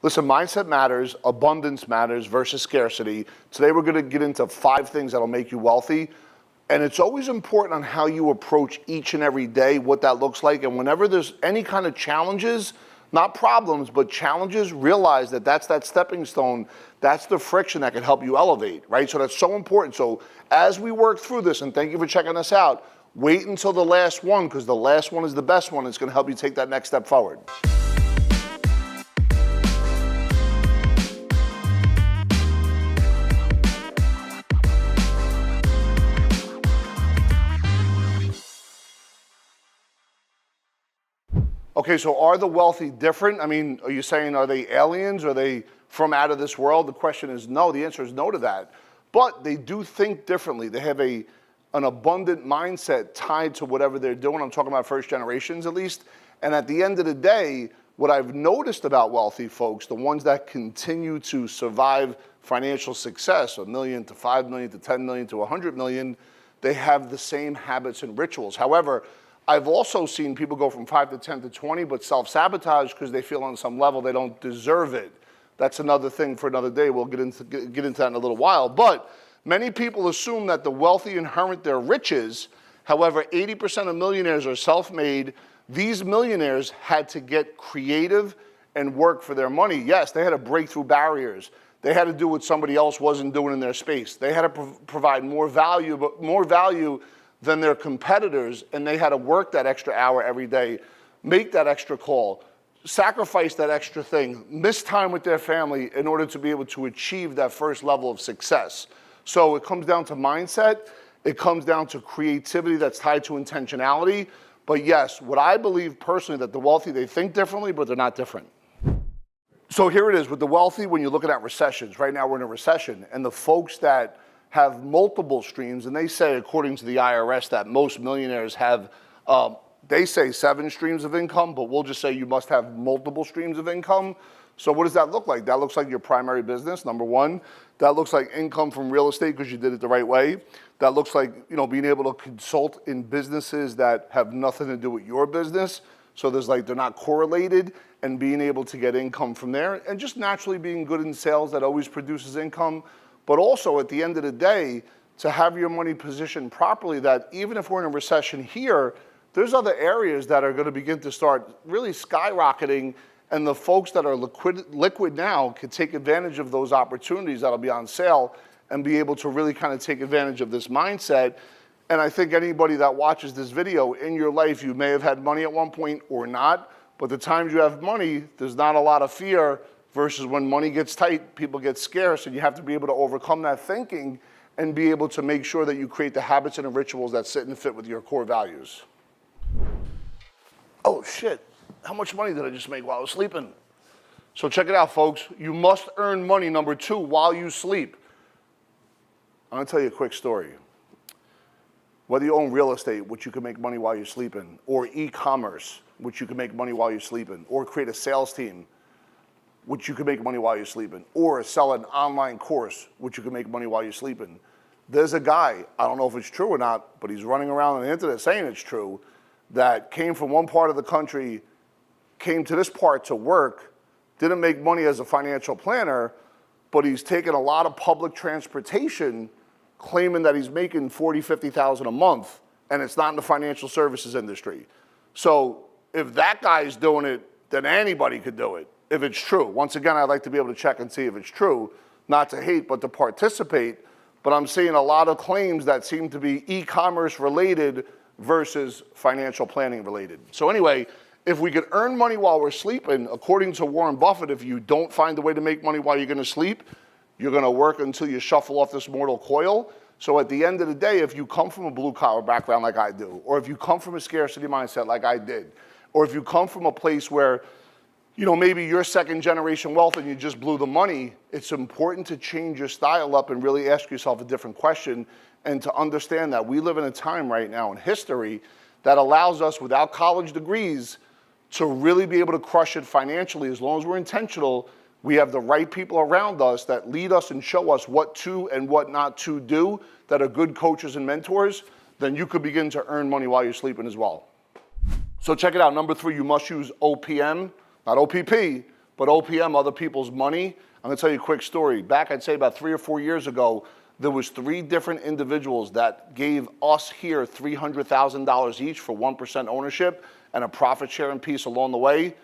Listen, mindset matters, abundance matters versus scarcity. Today we're gonna get into 5 things that'll make you wealthy. And it's always important on how you approach each and every day, what that looks like. And whenever there's any kind of challenges, not problems, but challenges, realize that that's that stepping stone. That's the friction that can help you elevate, right? So that's so important. So as we work through this, and thank you for checking us out, wait until the last one, because the last one is the best one. It's gonna help you take that next step forward. Okay, so are the wealthy different? I mean, are you saying, are they aliens? Are they from out of this world? The question is no. The answer is no to that. But they do think differently. They have an abundant mindset tied to whatever they're doing. I'm talking about first generations at least. And at the end of the day, what I've noticed about wealthy folks, the ones that continue to survive financial success, $1 million to $5 million to $10 million to $100 million, they have the same habits and rituals. However, I've also seen people go from 5 to 10 to 20, but self-sabotage because they feel on some level they don't deserve it. That's another thing for another day. We'll get into that in a little while. But many people assume that the wealthy inherit their riches. However, 80% of millionaires are self-made. These millionaires had to get creative and work for their money. Yes, they had to break through barriers. They had to do what somebody else wasn't doing in their space. They had to provide more value than their competitors, and they had to work that extra hour every day, make that extra call, sacrifice that extra thing, miss time with their family in order to be able to achieve that first level of success. So it comes down to mindset, it comes down to creativity that's tied to intentionality. But yes, what I believe personally, that the wealthy, they think differently, but they're not different. So here it is with the wealthy, when you're looking at recessions. Right now we're in a recession, and the folks that have multiple streams, and they say, according to the IRS, that most millionaires have, they say 7 streams of income, but we'll just say you must have multiple streams of income. So what does that look like? That looks like your primary business, number one. That looks like income from real estate because you did it the right way. That looks like, you know, being able to consult in businesses that have nothing to do with your business. So there's like, they're not correlated, and being able to get income from there, and just naturally being good in sales that always produces income. But also, at the end of the day, to have your money positioned properly, that even if we're in a recession here, there's other areas that are going to begin to start really skyrocketing, and the folks that are liquid now can take advantage of those opportunities that'll be on sale and be able to really kind of take advantage of this mindset. And I think anybody that watches this video, in your life, you may have had money at one point or not, but the times you have money, there's not a lot of fear. Versus when money gets tight, people get scarce, and you have to be able to overcome that thinking and be able to make sure that you create the habits and the rituals that sit and fit with your core values. Oh shit, how much money did I just make while I was sleeping? So check it out, folks. You must earn money, number 2, while you sleep. I'm gonna tell you a quick story. Whether you own real estate, which you can make money while you're sleeping, or e-commerce, which you can make money while you're sleeping, or create a sales team, which you can make money while you're sleeping, or sell an online course, which you can make money while you're sleeping. There's a guy, I don't know if it's true or not, but he's running around on the internet saying it's true, that came from one part of the country, came to this part to work, didn't make money as a financial planner, but he's taken a lot of public transportation, claiming that he's making $40,000, $50,000 a month, and it's not in the financial services industry. So if that guy's doing it, then anybody could do it. If it's true. Once again, I'd like to be able to check and see if it's true, not to hate, but to participate. But I'm seeing a lot of claims that seem to be e-commerce related versus financial planning related. So anyway, if we could earn money while we're sleeping, according to Warren Buffett, if you don't find a way to make money while you're gonna sleep, you're gonna work until you shuffle off this mortal coil. So at the end of the day, if you come from a blue collar background like I do, or if you come from a scarcity mindset like I did, or if you come from a place where, you know, maybe you're second generation wealth and you just blew the money, it's important to change your style up and really ask yourself a different question, and to understand that we live in a time right now in history that allows us, without college degrees, to really be able to crush it financially. As long as we're intentional, we have the right people around us that lead us and show us what to and what not to do, that are good coaches and mentors, then you could begin to earn money while you're sleeping as well. So check it out, number 3, you must use OPM, not OPP, But OPM, other people's money, I'm gonna tell you a quick story. Back, I'd say about 3 or 4 years ago, there was 3 different individuals that gave us here $300,000 each for 1% ownership and a profit sharing piece along the way.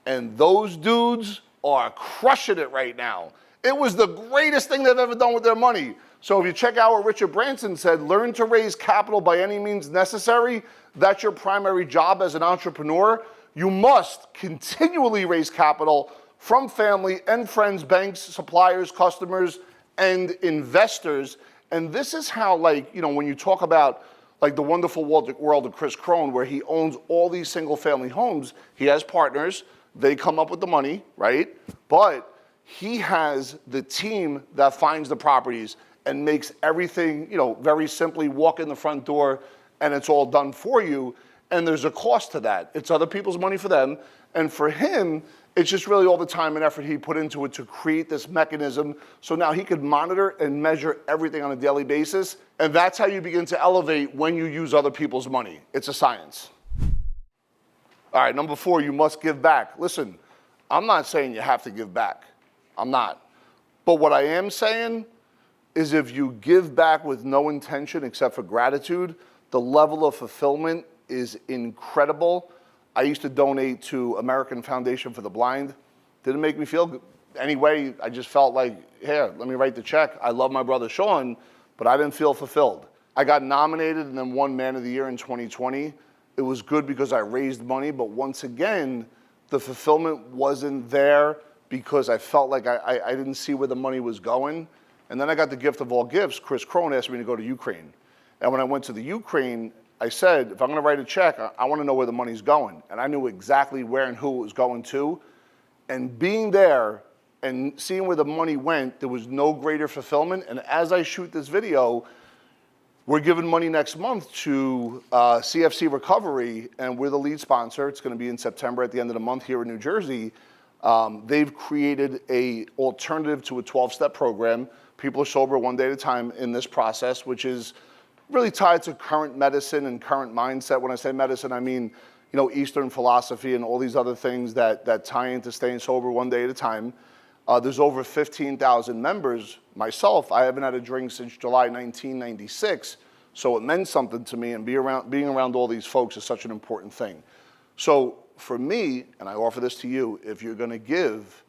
And those dudes are crushing it right now. It was the greatest thing they've ever done with their money. So if you check out what Richard Branson said, learn to raise capital by any means necessary. That's your primary job as an entrepreneur. You must continually raise capital from family and friends, banks, suppliers, customers, and investors. And this is how, like, you know, when you talk about like the wonderful world of Chris Crone, where he owns all these single family homes, he has partners, they come up with the money, right? But he has the team that finds the properties and makes everything, you know, very simply walk in the front door and it's all done for you. And there's a cost to that. It's other people's money for them. And for him, it's just really all the time and effort he put into it to create this mechanism. So now he could monitor and measure everything on a daily basis. And that's how you begin to elevate when you use other people's money. It's a science. All right, number 4, you must give back. Listen, I'm not saying you have to give back. I'm not. But what I am saying is if you give back with no intention except for gratitude, the level of fulfillment is incredible. I used to donate to American Foundation for the Blind. Didn't make me feel good. Anyway, I just felt like, here, let me write the check. I love my brother Sean, but I didn't feel fulfilled. I got nominated and then won Man of the Year in 2020. It was good because I raised money, but once again, the fulfillment wasn't there because I felt like I didn't see where the money was going. And then I got the gift of all gifts. Chris Crone asked me to go to Ukraine. And when I went to the Ukraine, I said, if I'm gonna write a check, I wanna know where the money's going. And I knew exactly where and who it was going to. And being there and seeing where the money went, there was no greater fulfillment. And as I shoot this video, we're giving money next month to CFC Recovery, and we're the lead sponsor. It's gonna be in September at the end of the month here in New Jersey. They've created a alternative to a 12-step program. People are sober one day at a time in this process, which is really tied to current medicine and current mindset. When I say medicine, I mean, you know, Eastern philosophy and all these other things that tie into staying sober one day at a time. There's over 15,000 members. Myself, I haven't had a drink since July 1996, so it meant something to me, and being around all these folks is such an important thing. So for me, and I offer this to you, if you're gonna give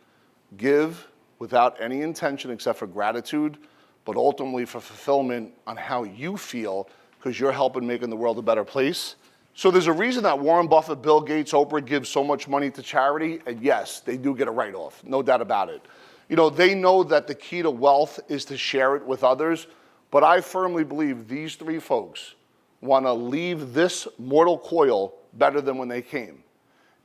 without any intention except for gratitude, but ultimately for fulfillment on how you feel, because you're helping making the world a better place. So there's a reason that Warren Buffett, Bill Gates, Oprah give so much money to charity, and yes, they do get a write-off, no doubt about it. You know, they know that the key to wealth is to share it with others, but I firmly believe these 3 folks wanna leave this mortal coil better than when they came,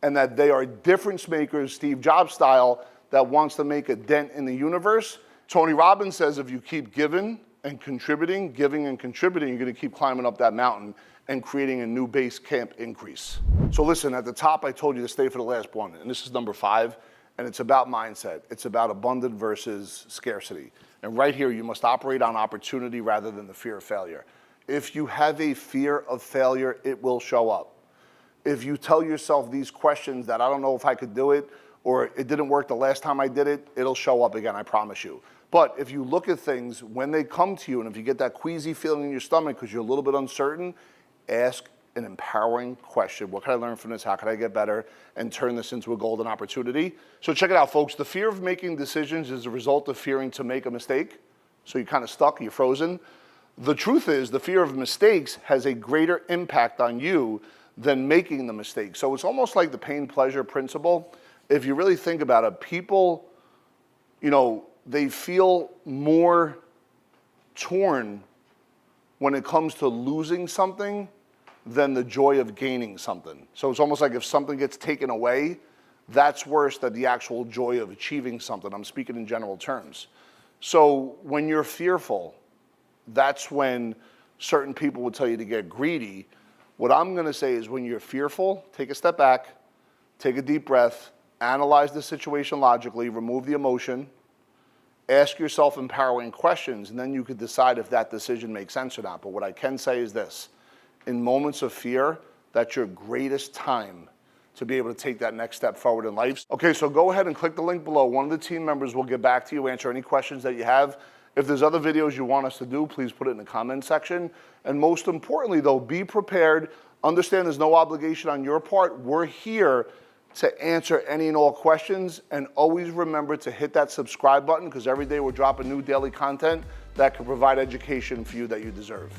and that they are difference makers, Steve Jobs style, that wants to make a dent in the universe. Tony Robbins says if you keep giving and contributing, you're gonna keep climbing up that mountain and creating a new base camp increase. So listen, at the top I told you to stay for the last one, and this is number 5, and it's about mindset. It's about abundant versus scarcity. And right here, you must operate on opportunity rather than the fear of failure. If you have a fear of failure, it will show up. If you tell yourself these questions that I don't know if I could do it, or it didn't work the last time I did it, it'll show up again, I promise you. But if you look at things, when they come to you, and if you get that queasy feeling in your stomach because you're a little bit uncertain, ask an empowering question. What can I learn from this? How can I get better? And turn this into a golden opportunity. So check it out, folks. The fear of making decisions is a result of fearing to make a mistake. So you're kind of stuck, you're frozen. The truth is, the fear of mistakes has a greater impact on you than making the mistake. So it's almost like the pain-pleasure principle. If you really think about it, people, you know, they feel more torn when it comes to losing something than the joy of gaining something. So it's almost like if something gets taken away, that's worse than the actual joy of achieving something. I'm speaking in general terms. So when you're fearful, that's when certain people would tell you to get greedy. What I'm gonna say is when you're fearful, take a step back, take a deep breath, analyze the situation logically, remove the emotion, ask yourself empowering questions, and then you could decide if that decision makes sense or not. But what I can say is this: in moments of fear, that's your greatest time to be able to take that next step forward in life. Okay, so go ahead and click the link below. One of the team members will get back to you, answer any questions that you have. If there's other videos you want us to do, please put it in the comment section. And most importantly though, be prepared. Understand there's no obligation on your part. We're here to answer any and all questions. And always remember to hit that subscribe button, because every day we're dropping new daily content that can provide education for you that you deserve.